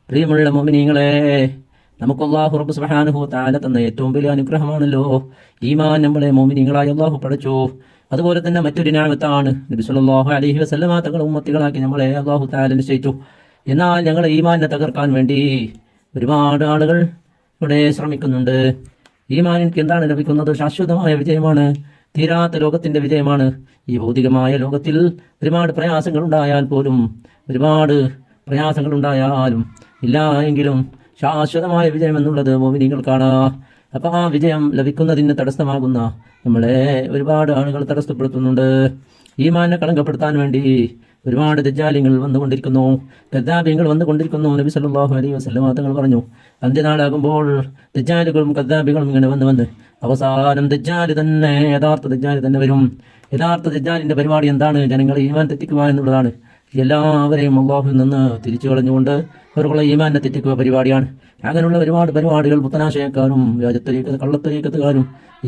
പ്രിയമുള്ള മുഅ്മിനീങ്ങളെ, നമുക്ക് അല്ലാഹു റബ്ബ് സുബ്ഹാനഹു വ തആല തന്ന ഏറ്റവും വലിയ അനുഗ്രഹമാണല്ലോ ഈമാൻ. നമ്മളെ മുഅ്മിനീങ്ങളായി അല്ലാഹു പഠിച്ചു. അതുപോലെ തന്നെ മറ്റൊരു നിഅമത്താണ് നബി സല്ലല്ലാഹു അലൈഹി വസല്ലമ തങ്ങളുടെ ഉമ്മത്തികളാക്കി നമ്മളെ അല്ലാഹു തആല നിശ്ചയിച്ചു. എന്നാൽ ഞങ്ങളെ ഈമാനിനെ തകർക്കാൻ വേണ്ടി ഒരുപാട് ആളുകൾ ഇവിടെ ശ്രമിക്കുന്നുണ്ട്. ഈമാനിക്ക് എന്താണ് ലഭിക്കുന്നത്? ശാശ്വതമായ വിജയമാണ്, തീരാത്ത ലോകത്തിന്റെ വിജയമാണ്. ഈ ഭൗതികമായ ലോകത്തിൽ ഒരുപാട് പ്രയാസങ്ങൾ ഉണ്ടായാൽ പോലും, ഒരുപാട് പ്രയാസങ്ങൾ ഉണ്ടായാലും ഇല്ല എങ്കിലും ശാശ്വതമായ വിജയം എന്നുള്ളത് മുഅ്മിനീങ്ങൾക്കാണ്. അപ്പൊ ആ വിജയം ലഭിക്കുന്നതിന് തടസ്സമാകുന്ന നമ്മളെ ഒരുപാട് ആളുകൾ തടസ്സപ്പെടുത്തുന്നുണ്ട്. ഈമാനെ കളങ്കപ്പെടുത്താൻ വേണ്ടി ഒരുപാട് ദജ്ജാലിങ്ങൾ വന്നുകൊണ്ടിരിക്കുന്നു, കദ്ദാബികൾ വന്നുകൊണ്ടിരിക്കുന്നു. നബി സല്ലല്ലാഹു അലൈഹി വസല്ലം തങ്ങൾ പറഞ്ഞു, അന്ത്യനാളാകുമ്പോൾ ദജ്ജാലുകളും കദ്ദാബികളും ഇങ്ങനെ വന്ന് അവസാനം ദജ്ജാല് തന്നെ, യഥാർത്ഥ ദജ്ജാല് തന്നെ വരും. യഥാർത്ഥ ദജ്ജാലിന്റെ പരിപാടി എന്താണ്? ജനങ്ങളെ ഈമാൻ തെറ്റിക്കുക എന്നുള്ളതാണ്. എല്ലാവരെയും അല്ലാഹുവിൽ നിന്ന് തിരിച്ചു കളഞ്ഞുകൊണ്ട് അവർക്കുള്ള ഈമാനെ തെറ്റിക്കുക പരിപാടിയാണ്. അങ്ങനെയുള്ള ഒരുപാട് പരിപാടികൾ പുത്തനാശയക്കാരും കള്ളത്തരീക്കത്തുകാരും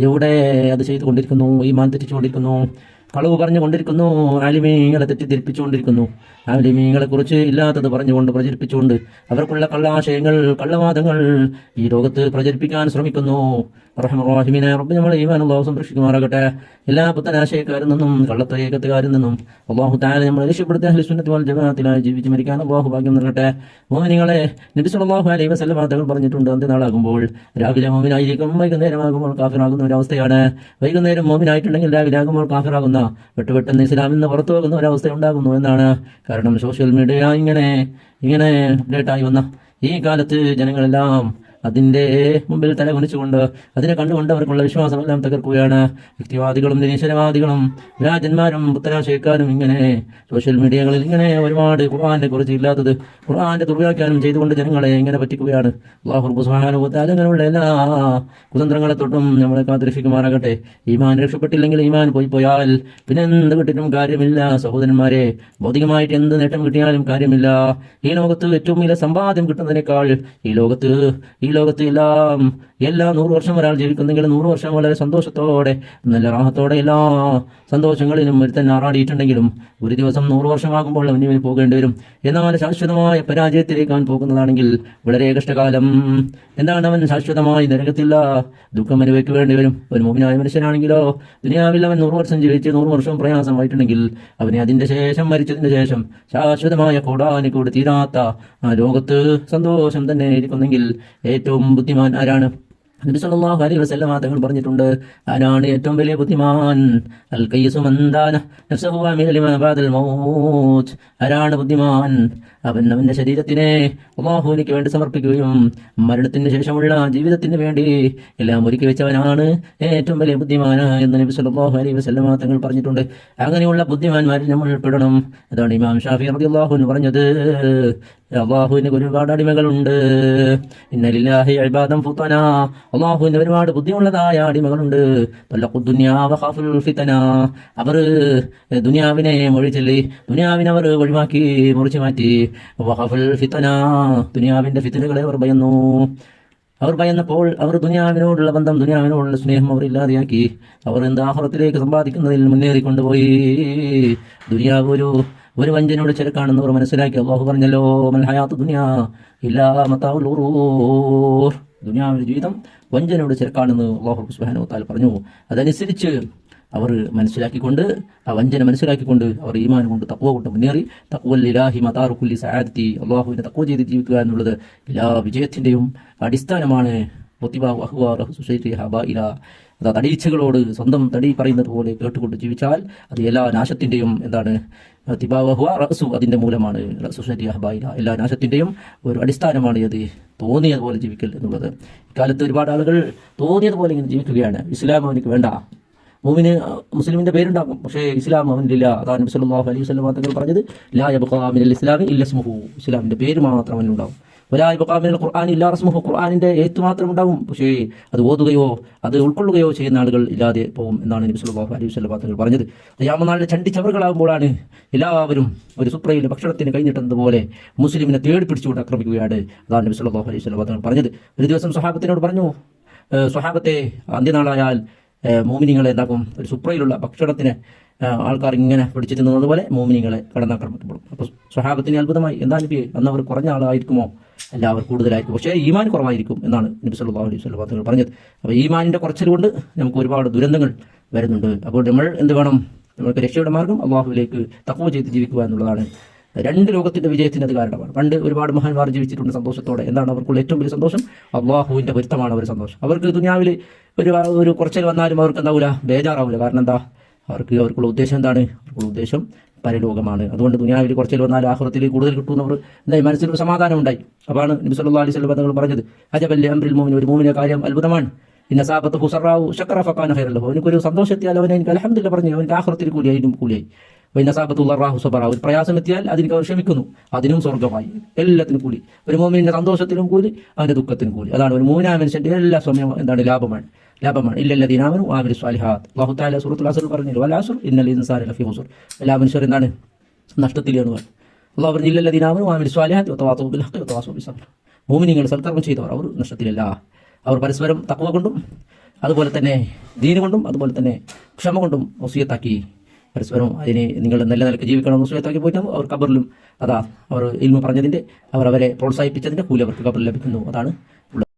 എവിടെ അത് ചെയ്തുകൊണ്ടിരിക്കുന്നു, ഈമാൻ തെറ്റിച്ചുകൊണ്ടിരിക്കുന്നു, കളവ് പറഞ്ഞുകൊണ്ടിരിക്കുന്നു, ആലിമീങ്ങളെ തെറ്റിദ്ധരിപ്പിച്ചുകൊണ്ടിരിക്കുന്നു, ആലിമീങ്ങളെ കുറിച്ച് ഇല്ലാത്തത് പറഞ്ഞുകൊണ്ട് പ്രചരിപ്പിച്ചുകൊണ്ട് അവർക്കുള്ള കള്ളാശയങ്ങൾ, കള്ളവാദങ്ങൾ ഈ ലോകത്ത് പ്രചരിപ്പിക്കാൻ ശ്രമിക്കുന്നു. റഹ്മാനെ റബ്ബ് നമ്മളെ ഈമാൻ അല്ലാഹു സംരക്ഷിക്കുമാറാകട്ടെ. എല്ലാ പുത്തനാശയക്കാരിൽ നിന്നും കള്ളത്തരീക്കത്തുകാരിൽ നിന്നും അല്ലാഹു തആല നമ്മളെ രക്ഷപ്പെടുത്തി അഹ്ലു സുന്നത്തി വൽ ജമാഅത്തിലായി ജീവിച്ച് മരിക്കാൻ അല്ലാഹു ഭാഗ്യം നൽകട്ടെ. മുഅ്മിനീങ്ങളെ, നബി സല്ലല്ലാഹു അലൈഹി വസല്ലം തങ്ങൾ പറഞ്ഞിട്ടുണ്ട്, അന്ത്യനാളാകുമ്പോൾ രാവിലെ മുഅ്മിനായിരിക്കും, വൈകുന്നേരമാകുമ്പോൾ കാഫിറാകുന്ന ഒരു അവസ്ഥയാണ്. വൈകുന്നേരം മുഅ്മിനായിട്ടുണ്ടെങ്കിൽ രാവിലെ ആകുമ്പോൾ കാഫിറാകുന്ന, പെട്ടെന്ന് ഇസ്ലാമിൽ നിന്ന് പുറത്തു പോകുന്ന ഒരവസ്ഥ ഉണ്ടാകുന്നു എന്നാണ്. കാരണം സോഷ്യൽ മീഡിയ ഇങ്ങനെ അപ്ഡേറ്റായി വന്ന ഈ കാലത്ത് ജനങ്ങളെല്ലാം അതിൻ്റെ മുമ്പിൽ തലകുനിച്ചുകൊണ്ട് അതിനെ കണ്ടുകൊണ്ട് അവർക്കുള്ള വിശ്വാസമെല്ലാം തകർക്കുകയാണ്. യുക്തിവാദികളും നിരീശ്വരവാദികളും രാജന്മാരും പുത്തനാശയക്കാരും ഇങ്ങനെ സോഷ്യൽ മീഡിയകളിൽ ഇങ്ങനെ ഒരുപാട് ഖുർആനെ കുറിച്ച് ഇല്ലാത്തത് ഖുർആന്റെ ദുർവ്യാഖ്യാനം ചെയ്തുകൊണ്ട് ജനങ്ങളെ ഇങ്ങനെ പറ്റിക്കുകയാണ്. അല്ലാഹു സുബ്ഹാനഹു വ തആല അങ്ങനെയുള്ള എല്ലാ കുതന്ത്രങ്ങളെ തൊട്ടും നമ്മളെ കാത്തുരക്ഷിക്കുമാറാകട്ടെ. ഈമാൻ രക്ഷപ്പെട്ടില്ലെങ്കിൽ, ഈമാൻ പോയാൽ പിന്നെ എന്ത് കിട്ടിയിട്ടും കാര്യമില്ല സഹോദരന്മാരെ. ഭൗതികമായിട്ട് എന്ത് നേട്ടം കിട്ടിയാലും കാര്യമില്ല. ഈ ലോകത്ത് ഏറ്റവും വലിയ സമ്പാദ്യം കിട്ടുന്നതിനേക്കാൾ ഈ ലോകത്ത് എല്ലാ 100 വർഷം ഒരാൾ ജീവിക്കുന്നെങ്കിൽ 100 വർഷം വളരെ സന്തോഷത്തോടെ, നല്ല റാഹത്തോടെ എല്ലാ സന്തോഷങ്ങളിലും ഒരുത്തൻ ആറാടിയിട്ടുണ്ടെങ്കിലും ഒരു ദിവസം 100 വർഷമാകുമ്പോൾ അവന് പോകേണ്ടി വരും. എന്നാൽ ശാശ്വതമായ പരാജയത്തിലേക്ക് അവൻ പോകുന്നതാണെങ്കിൽ വളരെ കഷ്ടകാലം. എന്താണ്? അവൻ ശാശ്വതമായി നരകത്തില്ല, ദുഃഖം അനുഭവിക്കേണ്ടി വരും. ഒരു മുഅ്മിനായ മനുഷ്യനാണെങ്കിലോ ദുനിയാവിൽ അവൻ 100 വർഷം ജീവിച്ച് 100 വർഷം പ്രയാസമായിട്ടുണ്ടെങ്കിൽ അവനെ അതിന്റെ ശേഷം, മരിച്ചതിന് ശേഷം ശാശ്വതമായ കോടാനുകൂടി തീരാത്ത ആ ലോകത്ത് സന്തോഷം തന്നെ ഇരിക്കുന്നെങ്കിൽ ഏറ്റവും ബുദ്ധിമാൻ ആരാണ്? നബി സല്ലല്ലാഹു അലൈഹി വസല്ലം തങ്ങൾ പറഞ്ഞിട്ടുണ്ട്, ആരാണ് ഏറ്റവും വലിയ ബുദ്ധിമാൻ? അൽ ഖയ്യിസു മൻ ദാന നഫ്സഹു വഅമില ലിമാ ബഅദൽ മൗത്ത്. ആരാണ് ബുദ്ധിമാൻ? അവൻ അവന്റെ ശരീരത്തിനെ അല്ലാഹുവിലേക്ക് വേണ്ടി സമർപ്പിക്കുകയും മരണത്തിന് ശേഷമുള്ള ജീവിതത്തിന് വേണ്ടി എല്ലാം ഒരുക്കി വെച്ചവനാണ് ഏറ്റവും വലിയ ബുദ്ധിമാൻ എന്ന് നബി സല്ലല്ലാഹു അലൈഹി വസല്ലം തങ്ങൾ പറഞ്ഞിട്ടുണ്ട്. അങ്ങനെയുള്ള ബുദ്ധിമാന്മാരിൽ നമ്മൾ ഉൾപ്പെടണം. അതാണ് ഇമാം ഷാഫി റളിയല്ലാഹു അൻഹു പറഞ്ഞത്, അല്ലാഹുവിന് ഒരുപാട് അടിമകളുണ്ട്. ഇന്ന ലില്ലാഹി ഇബാദൻ ഫുതനാ. അല്ലാഹുവിന് ഒരുപാട് ബുദ്ധിയുള്ളതായ അടിമകളുണ്ട്. തല്ലഖുദ്ദുനിയാ വഖാഫുൽ ഫിതന. അവർ ദുനിയാവിനെ മൊഴിച്ചൊല്ലി, ദുനിയാവിനെ അവർ ഒഴിവാക്കി, മുറിച്ചു മാറ്റി. വഖാഫുൽ ഫിതന, ദുനിയാവിന്റെ ഫിതനകളെ അവർ ഭയന്നു. അവർ ഭയന്നപ്പോൾ അവർ ദുനിയാവിനോടുള്ള ബന്ധം, ദുനിയാവിനോടുള്ള സ്നേഹം അവർ ഇല്ലാതെയാക്കി. അവർ ആഖിറത്തിലേക്ക് സമ്പാദിക്കുന്നതിൽ മുന്നേറിക്കൊണ്ടുപോയി. ദുനിയാവ് ഒരു വഞ്ചനയുടെ ചെറുക്കാണെന്ന് അവർ മനസ്സിലാക്കി. അല്ലാഹു പറഞ്ഞല്ലോ, മൽ ഹയാത്തു ദുനിയാ ഇല്ലാ മതാഉൽ ഗുറൂർ. ദുനിയാവിന്റെ ജീവിതം വഞ്ചനയുടെ ചെറുക്കാണെന്ന് അല്ലാഹു സുബ്ഹാനഹു വ തആല പറഞ്ഞു. അതനുസരിച്ച് അവർ മനസ്സിലാക്കിക്കൊണ്ട്, ആ വഞ്ചന മനസ്സിലാക്കിക്കൊണ്ട് അവർ ഈമാൻ കൊണ്ട് തഖ്വ കൊണ്ട് മുന്നേറി. തഖ്വൽ ഇലാഹി മതാറു കുല്ലി സഅദതി. അല്ലാഹുവിനെ തഖ്വ ചെയ്ത് ജീവിക്കുക എന്നുള്ളത് എല്ലാ വിജയത്തിന്റെയും അടിസ്ഥാനമാണ്. തടീച്ചകളോട് സ്വന്തം തടി പറയുന്നത് പോലെ കേട്ടുകൊണ്ട് ജീവിച്ചാൽ അത് എല്ലാ നാശത്തിന്റെയും അതിന്റെ മൂലമാണ്. എല്ലാ നാശത്തിന്റെയും ഒരു അടിസ്ഥാനമാണ് അത് തോന്നിയതുപോലെ ജീവിക്കൽ എന്നുള്ളത്. ഇക്കാലത്ത് ഒരുപാട് ആളുകൾ തോന്നിയതുപോലെ ഇങ്ങനെ ജീവിക്കുകയാണ്. ഇസ്ലാം അവനിക്ക് വേണ്ട. മുസ്ലിമിന്റെ പേരുണ്ടാകും, പക്ഷേ ഇസ്ലാം അവനില്ല. അതാണ് നബി സല്ലല്ലാഹു അലൈഹി വസല്ലം തങ്ങൾ പറഞ്ഞത്, ലാ യബ്ഖാ മിനൽ ഇസ്ലാമി ഇല്ല ഇസ്മുഹു. ഇസ്ലാമിന്റെ പേര് മാത്രം അവനുണ്ടാവും. വലാ യബ്ഖാ മിനൽ ഖുർആനി ഇല്ലാ റസ്മുഹു. ഖുർആനിന്റെ എഴുത്ത് മാത്രം ഉണ്ടാവും, പക്ഷേ അത് ഓതുകയോ അത് ഉൾക്കൊള്ളുകയോ ചെയ്യുന്ന ആളുകൾ ഇല്ലാതെ പോകും എന്നാണ് നബി സല്ലല്ലാഹു അലൈഹി വസല്ലം തങ്ങൾ പറഞ്ഞത്. ഖിയാമനാളിലെ ചണ്ടിച്ചവറുകളാകുമ്പോഴാണ് എല്ലാവരും ഒരു സുപ്രയിൽ ഭക്ഷണത്തിന് കഴിഞ്ഞിട്ടെന്നതുപോലെ മുസ്ലിമിനെ തേടി പിടിച്ചുകൊണ്ട് ആക്രമിക്കുകയാണ്. അതാണ് നബി സല്ലല്ലാഹു അലൈഹി വസല്ലം തങ്ങൾ പറഞ്ഞത്. ഒരു ദിവസം സ്വഹാബത്തിനോട് പറഞ്ഞു, സ്വഹാബത്തെ, അന്ത്യനാളായാൽ മോമിനിങ്ങളെ എന്താക്കും? ഒരു സുപ്രയിലുള്ള ഭക്ഷണത്തിന് ആൾക്കാർ ഇങ്ങനെ പിടിച്ചു തിന്നുന്നത് പോലെ മോമിനികളെ കടന്നാക്രമിക്കപ്പെടും. അപ്പോൾ സ്വഹാബത്തിന് അത്ഭുതമായി, എന്താ നബി അന്ന് അവർ കുറഞ്ഞ ആളായിരിക്കുമോ? അല്ല, അവർ കൂടുതലായിരിക്കും, പക്ഷേ ഈമാൻ കുറവായിരിക്കും എന്നാണ് നബി സല്ലല്ലാഹു അലൈഹി വസല്ലം തങ്ങൾ പറഞ്ഞത്. അപ്പോൾ ഈമാനിൻ്റെ കുറച്ചൽ കൊണ്ട് നമുക്ക് ഒരുപാട് ദുരന്തങ്ങൾ വരുന്നുണ്ട്. അപ്പോൾ നമ്മൾ എന്ത് വേണം? നമുക്ക് രക്ഷയുടെ മാർഗം അള്ളാഹുവിലേക്ക് തഖ്വ ചെയ്ത് ജീവിക്കുക എന്നുള്ളതാണ്. രണ്ട് ലോകത്തിന്റെ വിജയത്തിന് അത് കാരണമാണ്. പണ്ട് ഒരുപാട് മഹാന്മാർ ജീവിച്ചിട്ടുണ്ട് സന്തോഷത്തോടെ. എന്താണ് അവർക്കുള്ള ഏറ്റവും വലിയ സന്തോഷം? അള്ളാഹുവിന്റെ പൊരുത്തമാണ് അവർ സന്തോഷം. അവർക്ക് ദുനിയാവിൽ ഒരു കുറച്ചിൽ വന്നാലും അവർക്ക് എന്താവില്ല, ബേജാറാവില്ല. കാരണം എന്താ? അവർക്കുള്ള ഉദ്ദേശം എന്താണ്? അവർക്കുള്ള ഉദ്ദേശം പരലോകമാണ്. അതുകൊണ്ട് ദുനിയാവിൽ കുറച്ചിൽ വന്നാലും ആഖിറത്തിൽ കൂടുതൽ കിട്ടുന്നവർ എന്തായി മനസ്സിലൊരു സമാധാനം ഉണ്ടായി. അതാണ് നബി സല്ലല്ലാഹു അലൈഹി വസല്ലം തങ്ങൾ പറഞ്ഞത്, അജബൽ അംറിൽ മുഅ്മിൻ, ഒരു മുഅ്മിന്റെ കാര്യം അത്ഭുതമാണ്. ഇന്ന സാബത്തുഹു സറാഉ ശക്കറ ഫകാന ഖൈറൻ ലഹു, അവനൊരു സന്തോഷം എത്തിയാൽ അവൻ എനിക്ക് അൽഹംദുലില്ലാഹ് പറഞ്ഞു, അവൻക്ക് ആഖിറത്തിൽ കൂലിയായിട്ടും കൂലിയായി. വൈന സാബത്തുൽ റഹു സബറ, ഒരു പ്രയാസം എത്തിയാൽ അതിന് അവർ ക്ഷമിക്കുന്നു, അതിനും സ്വർഗ്ഗമായി. എല്ലാത്തിനും കൂലി. ഒരു മോമിന്റെ സന്തോഷത്തിനും കൂലി, അവന്റെ ദുഃഖത്തിനും കൂലി. അതാണ് ഒരു മോമിനായ മനുഷ്യന്റെ എല്ലാ സമയം എന്താണ്? ലാഭമാണ്. ഇല്ലല്ലദീന ആമനു വഅമിലു സ്വാലിഹാത്ത്. അല്ലാഹു തആല സൂറത്തുൽ അസ്ർ പറഞ്ഞു, വൽ അസ്ർ ഇന്നൽ ഇൻസാന ലഫീ ഖുസ്ർ, എല്ലാ മനുഷ്യരും എന്താണ്? നഷ്ടത്തിലാണ്. അല്ലാഹു പറഞ്ഞു, ഇല്ലല്ലദീന ആമനു വഅമിലു സ്വാലിഹാത്ത് വതവാസൗ ബിൽ ഹഖ് വതവാസൗ ബിസ്സബ്ർ. മോമിനീങ്ങൾ സൽക്കർമ്മം ചെയ്തവർ അവർ നഷ്ടത്തിലല്ല. അവർ പരസ്പരം തഖ്വ കൊണ്ടും അതുപോലെ തന്നെ ദീൻ കൊണ്ടും അതുപോലെ തന്നെ ക്ഷമ കൊണ്ടും വസിയത്താക്കി പരസ്പരം അതിനെ നിങ്ങൾ നല്ല നിലക്ക് ജീവിക്കണം വസിയത്താക്കി പോയിട്ടാകുമ്പോൾ അവർ ഖബറിലും അതാ അവർ ഇൽമു പറഞ്ഞതിൻ്റെ അവരെ പ്രോത്സാഹിപ്പിച്ചതിൻ്റെ കൂലി അവർക്ക് ഖബറിൽ ലഭിക്കുന്നു. അതാണ്